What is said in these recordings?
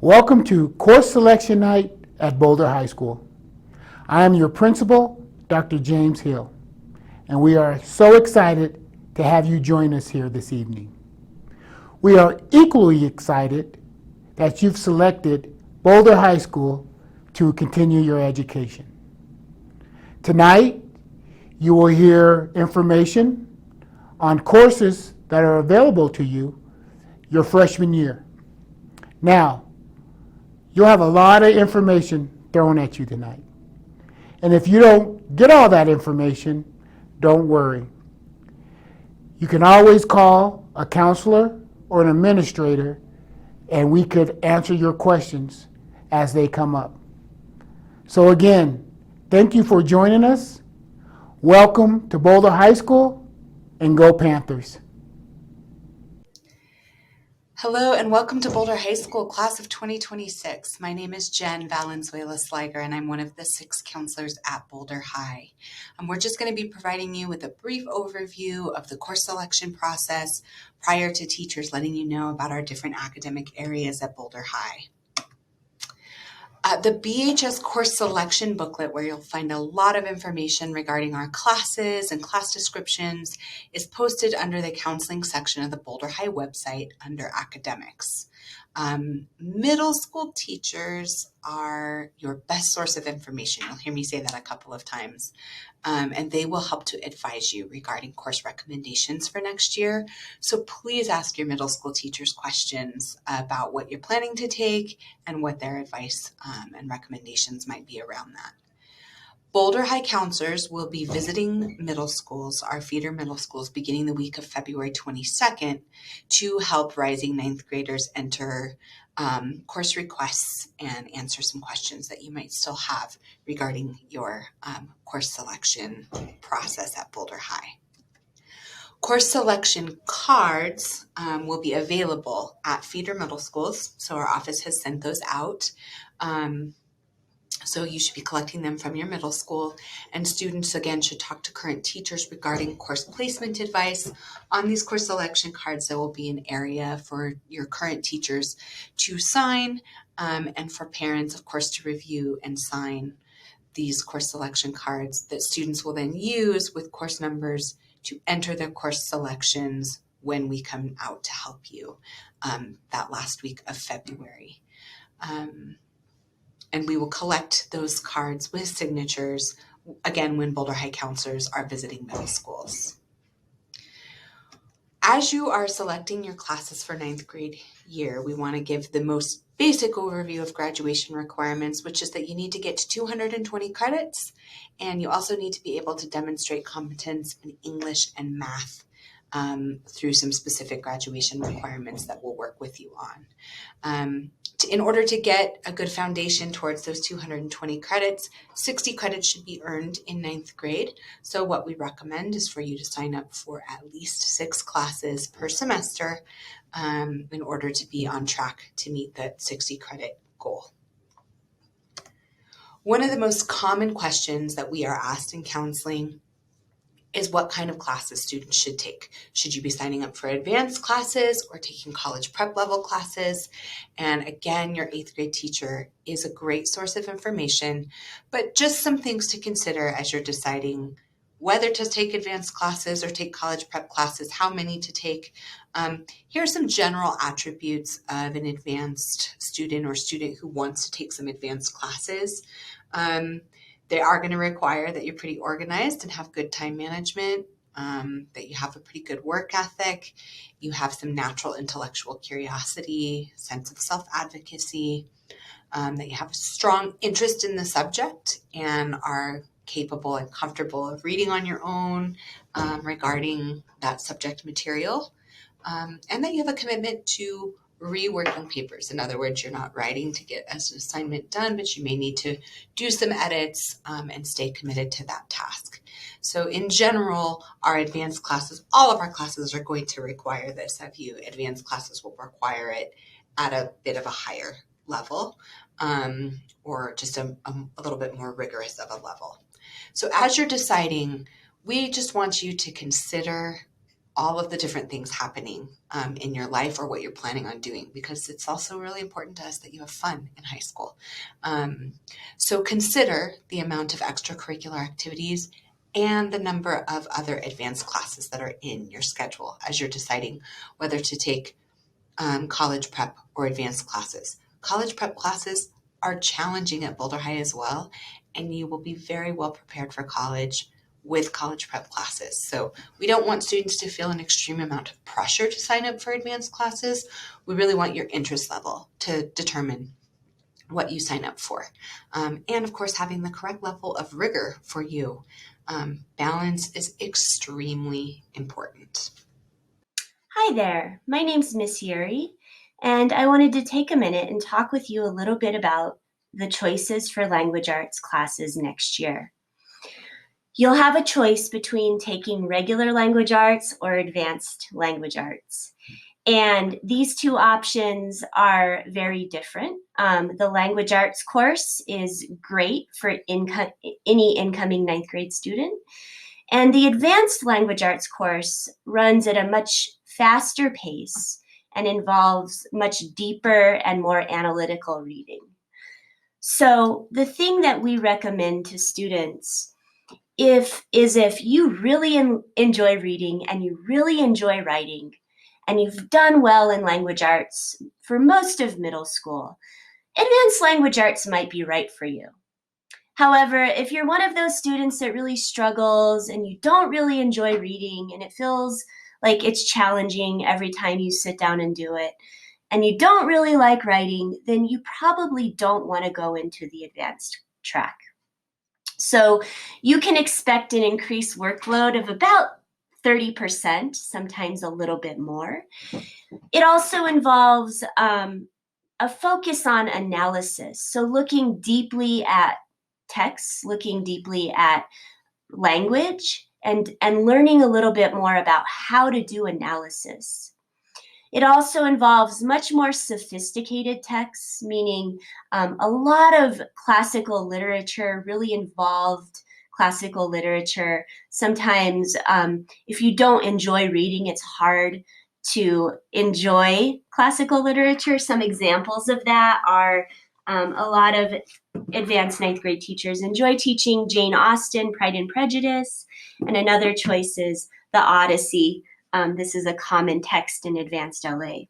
Welcome to Course Selection Night at Boulder High School. I am your principal, Dr. James Hill, and we are so excited to have you join us here this evening. We are equally excited that you've selected Boulder High School to continue your education. Tonight, you will hear information on courses that are available to you your freshman year. Now, you'll have a lot of information thrown at you tonight. And if you don't get all that information, don't worry. You can always call a counselor or an administrator, and we could answer your questions as they come up. So again, thank you for joining us. Welcome to Boulder High School, and go Panthers. Hello and welcome to Boulder High School Class of 2026. My name is Jen Valenzuela-Sliger and I'm one of the 6 counselors at Boulder High. We're just going to be providing you with a brief overview of the course selection process prior to teachers letting you know about our different academic areas at Boulder High. The BHS course selection booklet, where you'll find a lot of information regarding our classes and class descriptions, is posted under the counseling section of the Boulder High website under academics. Middle school teachers are your best source of information. You'll hear me say that a couple of times. And they will help to advise you regarding course recommendations for next year. So please ask your middle school teachers questions about what you're planning to take and what their advice and recommendations might be around that. Boulder High counselors will be visiting middle schools, our feeder middle schools, beginning the week of February 22nd to help rising 9th graders enter course requests and answer some questions that you might still have regarding your course selection process at Boulder High. Course selection cards will be available at feeder middle schools, so our office has sent those out. So you should be collecting them from your middle school, and students again should talk to current teachers regarding course placement advice. On these course selection cards, there will be an area for your current teachers to sign and for parents, of course, to review and sign these course selection cards that students will then use with course numbers to enter their course selections when we come out to help you that last week of February. And we will collect those cards with signatures, again, when Boulder High counselors are visiting middle schools. As you are selecting your classes for 9th grade year, we want to give the most basic overview of graduation requirements, which is that you need to get to 220 credits, and you also need to be able to demonstrate competence in English and math through some specific graduation requirements that we'll work with you on. In order to get a good foundation towards those 220 credits, 60 credits should be earned in 9th grade. So what we recommend is for you to sign up for at least 6 classes per semester in order to be on track to meet that 60 credit goal. One of the most common questions that we are asked in counseling is what kind of classes students should take. Should you be signing up for advanced classes or taking college prep level classes? And again, your 8th grade teacher is a great source of information, but just some things to consider as you're deciding whether to take advanced classes or take college prep classes, how many to take. Here are some general attributes of an advanced student or student who wants to take some advanced classes. They are going to require that you're pretty organized and have good time management, that you have a pretty good work ethic, you have some natural intellectual curiosity, sense of self-advocacy, that you have a strong interest in the subject and are capable and comfortable of reading on your own regarding that subject material, and that you have a commitment to reworking papers. In other words, you're not writing to get as an assignment done, but you may need to do some edits and stay committed to that task. So in general, our advanced classes, all of our classes are going to require this of you. Advanced classes will require it at a bit of a higher level or just a little bit more rigorous of a level. So as you're deciding, we just want you to consider all of the different things happening in your life or what you're planning on doing, because it's also really important to us that you have fun in high school. So consider the amount of extracurricular activities and the number of other advanced classes that are in your schedule as you're deciding whether to take college prep or advanced classes. College prep classes are challenging at Boulder High as well, and you will be very well prepared for college with college prep classes. So we don't want students to feel an extreme amount of pressure to sign up for advanced classes. We really want your interest level to determine what you sign up for. And of course, having the correct level of rigor for you. Balance is extremely important. Hi there, my name's Miss Yuri, and I wanted to take a minute and talk with you a little bit about the choices for language arts classes next year. You'll have a choice between taking regular language arts or advanced language arts. And these two options are very different. The language arts course is great for any incoming ninth grade student. And the advanced language arts course runs at a much faster pace and involves much deeper and more analytical reading. So the thing that we recommend to students if you really enjoy reading and you really enjoy writing and you've done well in language arts for most of middle school, advanced language arts might be right for you. However, if you're one of those students that really struggles and you don't really enjoy reading and it feels like it's challenging every time you sit down and do it, and you don't really like writing, then you probably don't want to go into the advanced track. So you can expect an increased workload of about 30%, sometimes a little bit more. It also involves a focus on analysis. So looking deeply at texts, looking deeply at language, and learning a little bit more about how to do analysis. It also involves much more sophisticated texts, meaning a lot of classical literature, really involved classical literature. Sometimes if you don't enjoy reading, it's hard to enjoy classical literature. Some examples of that are a lot of advanced ninth grade teachers enjoy teaching Jane Austen, Pride and Prejudice, and another choice is The Odyssey. This is a common text in advanced LA.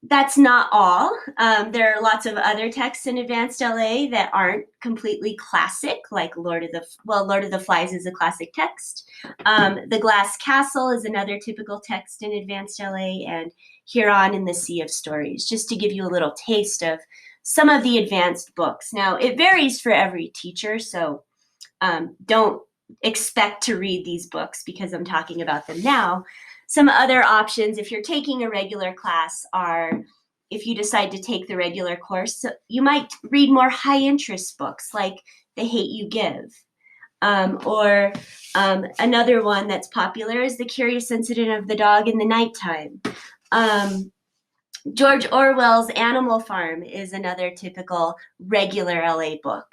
That's not all. There are lots of other texts in advanced LA that aren't completely classic, like Lord of the Flies is a classic text. The Glass Castle is another typical text in advanced LA, and Huron in the Sea of Stories, just to give you a little taste of some of the advanced books. Now, it varies for every teacher, so don't expect to read these books because I'm talking about them now. Some other options, if you're taking a regular class, are if you decide to take the regular course, you might read more high interest books like The Hate You Give. Or another one that's popular is The Curious Incident of the Dog in the Nighttime. George Orwell's Animal Farm is another typical regular LA book.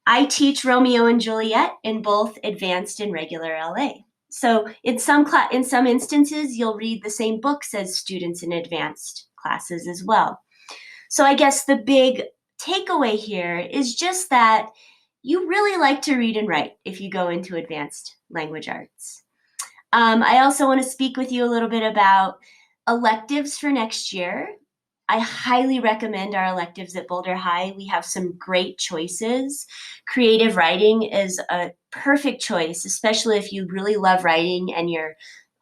I teach Romeo and Juliet in both advanced and regular LA. So in some instances, you'll read the same books as students in advanced classes as well. So I guess the big takeaway here is just that you really like to read and write if you go into advanced language arts. I also want to speak with you a little bit about electives for next year. I highly recommend our electives at Boulder High. We have some great choices. Creative writing is a perfect choice, especially if you really love writing and you're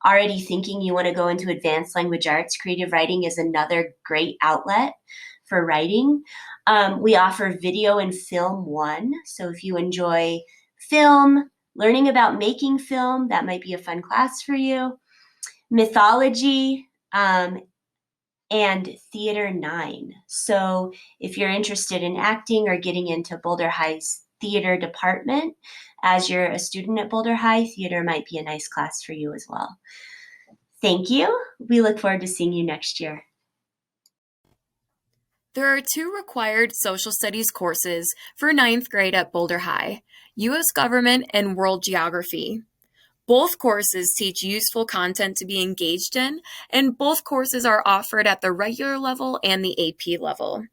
already thinking you want to go into advanced language arts. Creative writing is another great outlet for writing. We offer video and film 1. So if you enjoy film, learning about making film, that might be a fun class for you. Mythology, and Theater 9. So if you're interested in acting or getting into Boulder High's theater department, as you're a student at Boulder High, theater might be a nice class for you as well. Thank you. We look forward to seeing you next year. There are 2 required social studies courses for 9th grade at Boulder High, U.S. Government and World Geography. Both courses teach useful content to be engaged in, and both courses are offered at the regular level and the AP level.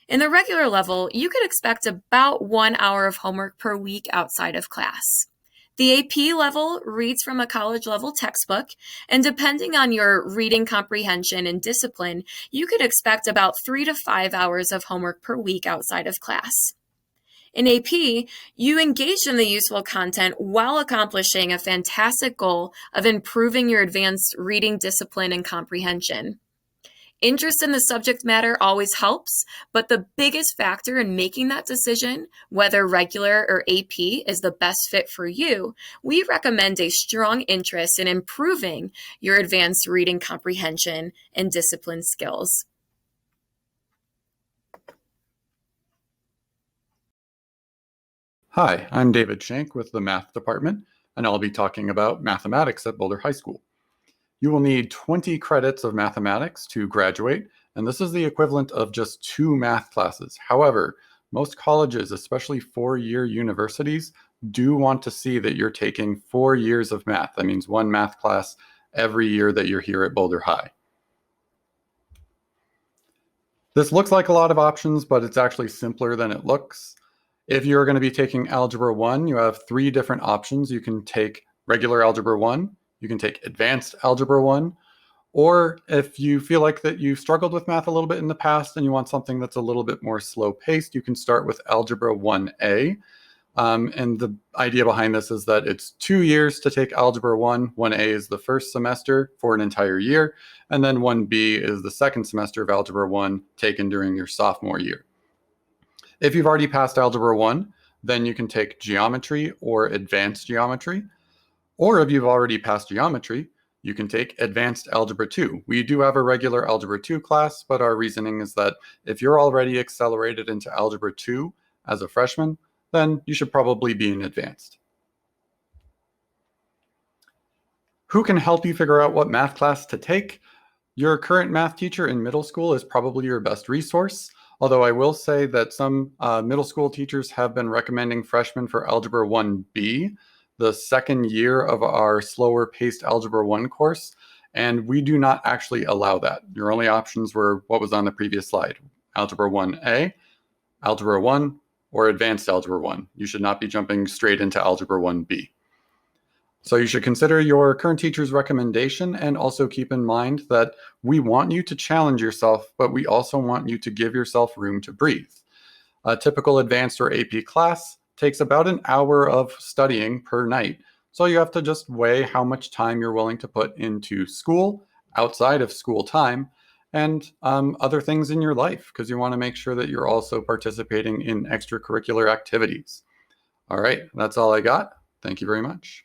In the regular level, you could expect about 1 hour of homework per week outside of class. The AP level reads from a college level textbook, and depending on your reading comprehension and discipline, you could expect about 3 to 5 hours of homework per week outside of class. In AP, you engage in the useful content while accomplishing a fantastic goal of improving your advanced reading discipline and comprehension. Interest in the subject matter always helps, but the biggest factor in making that decision, whether regular or AP is the best fit for you, we recommend a strong interest in improving your advanced reading comprehension and discipline skills. Hi, I'm David Shank with the Math Department, and I'll be talking about mathematics at Boulder High School. You will need 20 credits of mathematics to graduate, and this is the equivalent of just 2 math classes. However, most colleges, especially 4-year universities, do want to see that you're taking 4 years of math. That means 1 math class every year that you're here at Boulder High. This looks like a lot of options, but it's actually simpler than it looks. If you're going to be taking Algebra 1, you have 3 different options. You can take regular Algebra 1, you can take Advanced Algebra 1, or if you feel like that you've struggled with math a little bit in the past and you want something that's a little bit more slow-paced, you can start with Algebra 1A. And the idea behind this is that it's 2 years to take Algebra 1. 1A is the first semester for an entire year, and then 1B is the second semester of Algebra 1 taken during your sophomore year. If you've already passed Algebra 1, then you can take Geometry or Advanced Geometry. Or if you've already passed Geometry, you can take Advanced Algebra 2. We do have a regular Algebra 2 class, but our reasoning is that if you're already accelerated into Algebra 2 as a freshman, then you should probably be in Advanced. Who can help you figure out what math class to take? Your current math teacher in middle school is probably your best resource. Although I will say that some middle school teachers have been recommending freshmen for Algebra 1B, the second year of our slower paced Algebra 1 course, and we do not actually allow that. Your only options were what was on the previous slide, Algebra 1A, Algebra 1, or Advanced Algebra 1. You should not be jumping straight into Algebra 1B. So you should consider your current teacher's recommendation and also keep in mind that we want you to challenge yourself, but we also want you to give yourself room to breathe. A typical advanced or AP class takes about an hour of studying per night. So you have to just weigh how much time you're willing to put into school, outside of school time, and other things in your life, because you want to make sure that you're also participating in extracurricular activities. All right, that's all I got. Thank you very much.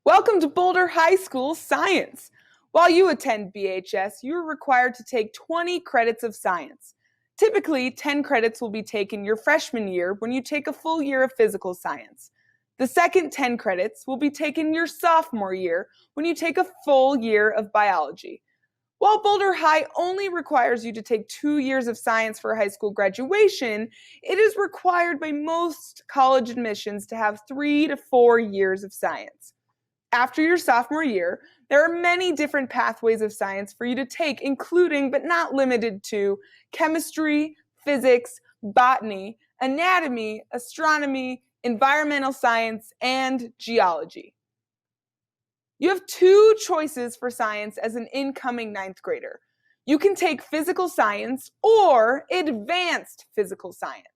Welcome to Boulder High School Science. While you attend BHS, you are required to take 20 credits of science. Typically, 10 credits will be taken your freshman year when you take a full year of physical science. The second 10 credits will be taken your sophomore year when you take a full year of biology. While Boulder High only requires you to take 2 years of science for high school graduation, it is required by most college admissions to have 3 to 4 years of science. After your sophomore year, there are many different pathways of science for you to take, including but not limited to chemistry, physics, botany, anatomy, astronomy, environmental science, and geology. You have 2 choices for science as an incoming 9th grader. You can take physical science or advanced physical science.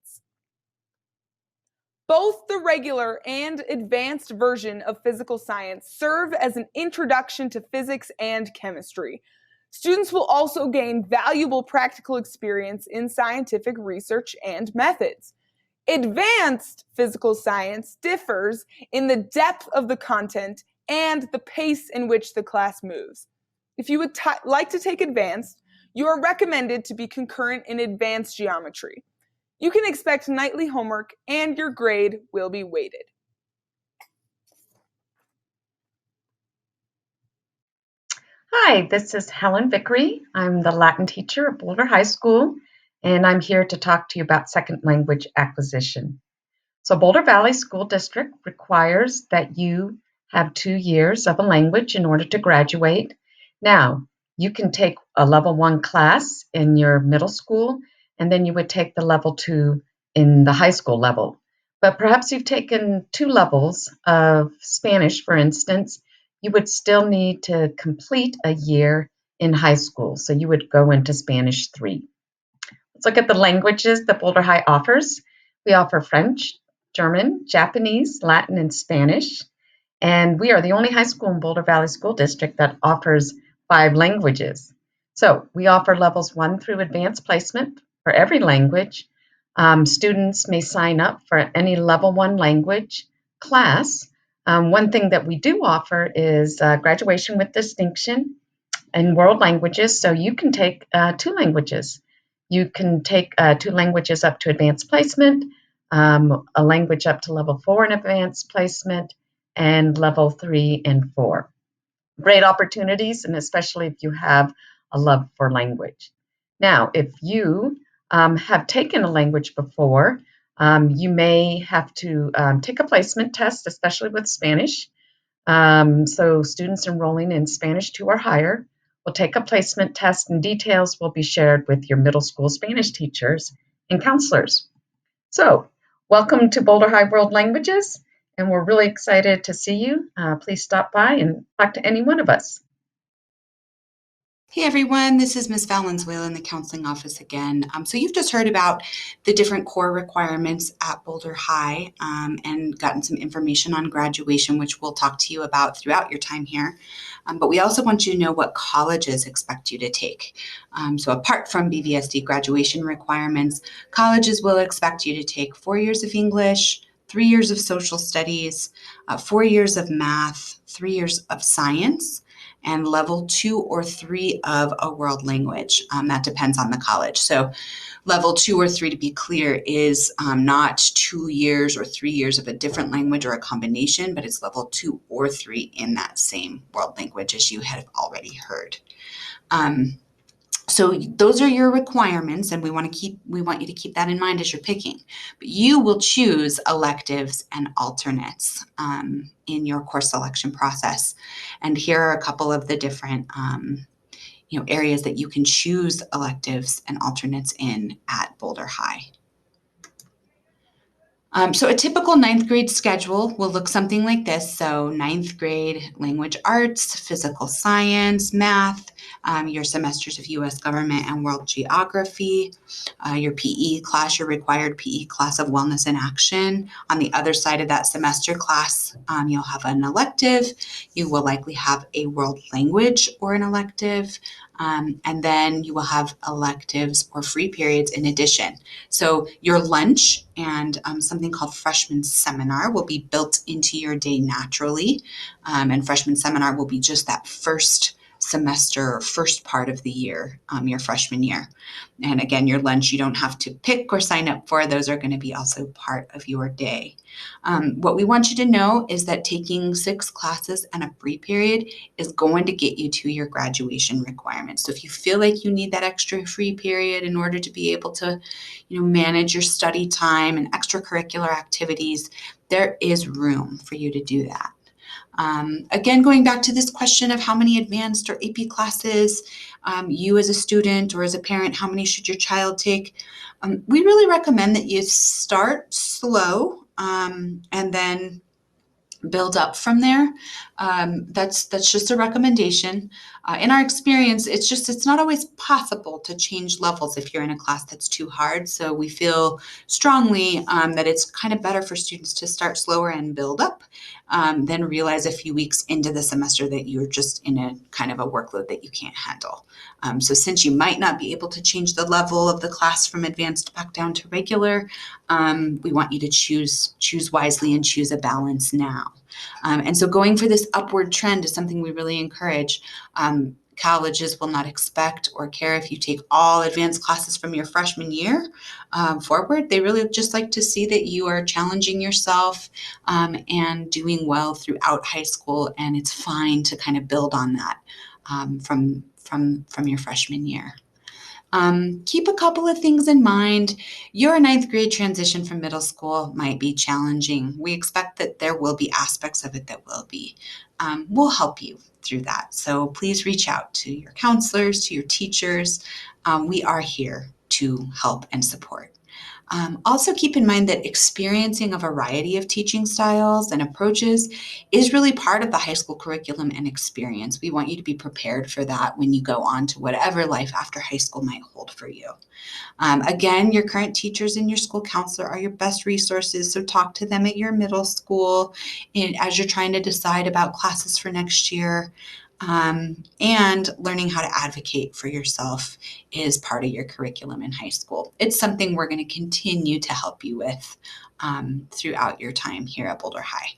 Both the regular and advanced version of physical science serve as an introduction to physics and chemistry. Students will also gain valuable practical experience in scientific research and methods. Advanced physical science differs in the depth of the content and the pace in which the class moves. If you would like to take advanced, you are recommended to be concurrent in advanced geometry. You can expect nightly homework and your grade will be weighted. Hi, this is Helen Vickery. I'm the Latin teacher at Boulder High School, and I'm here to talk to you about second language acquisition. So Boulder Valley School District requires that you have 2 years of a language in order to graduate. Now, you can take a level 1 class in your middle school, and then you would take the level 2 in the high school level. But perhaps you've taken 2 levels of Spanish, for instance, you would still need to complete a year in high school. So you would go into Spanish 3. Let's look at the languages that Boulder High offers. We offer French, German, Japanese, Latin, and Spanish. And we are the only high school in Boulder Valley School District that offers 5 languages. So we offer levels 1 through advanced placement for every language. Students may sign up for any level 1 language class. One thing that we do offer is graduation with distinction in world languages. So you can take 2 languages. You can take 2 languages up to advanced placement, a language up to level 4 in advanced placement, and level 3 and 4. Great opportunities, and especially if you have a love for language. Now, if you have taken a language before, you may have to take a placement test, especially with Spanish. So students enrolling in Spanish 2 or higher will take a placement test, and details will be shared with your middle school Spanish teachers and counselors. So welcome to Boulder High World Languages, and we're really excited to see you. Please stop by and talk to any one of us. Hey everyone, this is Ms. Valenzuela in the counseling office again. So you've just heard about the different core requirements at Boulder High and gotten some information on graduation, which we'll talk to you about throughout your time here. But we also want you to know what colleges expect you to take. So apart from BVSD graduation requirements, colleges will expect you to take 4 years of English, 3 years of social studies, 4 years of math, 3 years of science, and level 2 or 3 of a world language. That depends on the college. So level 2 or 3, to be clear, is not 2 years or 3 years of a different language or a combination, but it's level 2 or 3 in that same world language, as you have already heard. So those are your requirements, and we want you to keep that in mind as you're picking. But you will choose electives and alternates in your course selection process. And here are a couple of the different areas that you can choose electives and alternates in at Boulder High. So a typical 9th grade schedule will look something like this. So 9th grade, language arts, physical science, math, your semesters of U.S. government and world geography, your PE class, your required PE class of wellness and action. On the other side of that semester class, you'll have an elective. You will likely have a world language or an elective. And then you will have electives or free periods in addition. So your lunch and something called freshman seminar will be built into your day naturally. And freshman seminar will be just that first semester or first part of the year, your freshman year. And again, your lunch you don't have to pick or sign up for. Those are going to be also part of your day. What we want you to know is that taking 6 classes and a free period is going to get you to your graduation requirements. So if you feel like you need that extra free period in order to be able to, manage your study time and extracurricular activities, there is room for you to do that. Again, going back to this question of how many advanced or AP classes you as a student or as a parent, how many should your child take? We really recommend that you start slow and then build up from there. That's just a recommendation. In our experience, it's not always possible to change levels if you're in a class that's too hard. So we feel strongly that it's kind of better for students to start slower and build up than realize a few weeks into the semester that you're just in a kind of a workload that you can't handle. So since you might not be able to change the level of the class from advanced back down to regular, we want you to choose wisely and choose a balance now. And so going for this upward trend is something we really encourage. Colleges will not expect or care if you take all advanced classes from your freshman year forward. They really just like to see that you are challenging yourself and doing well throughout high school, and it's fine to kind of build on that from your freshman year. Keep a couple of things in mind. Your ninth grade transition from middle school might be challenging. We expect that there will be aspects of it that will be. We'll help you through that. So please reach out to your counselors, to your teachers. We are here to help and support. Also keep in mind that experiencing a variety of teaching styles and approaches is really part of the high school curriculum and experience. We want you to be prepared for that when you go on to whatever life after high school might hold for you. Again, your current teachers and your school counselor are your best resources, so talk to them at your middle school as you're trying to decide about classes for next year. And learning how to advocate for yourself is part of your curriculum in high school. It's something we're going to continue to help you with throughout your time here at Boulder High.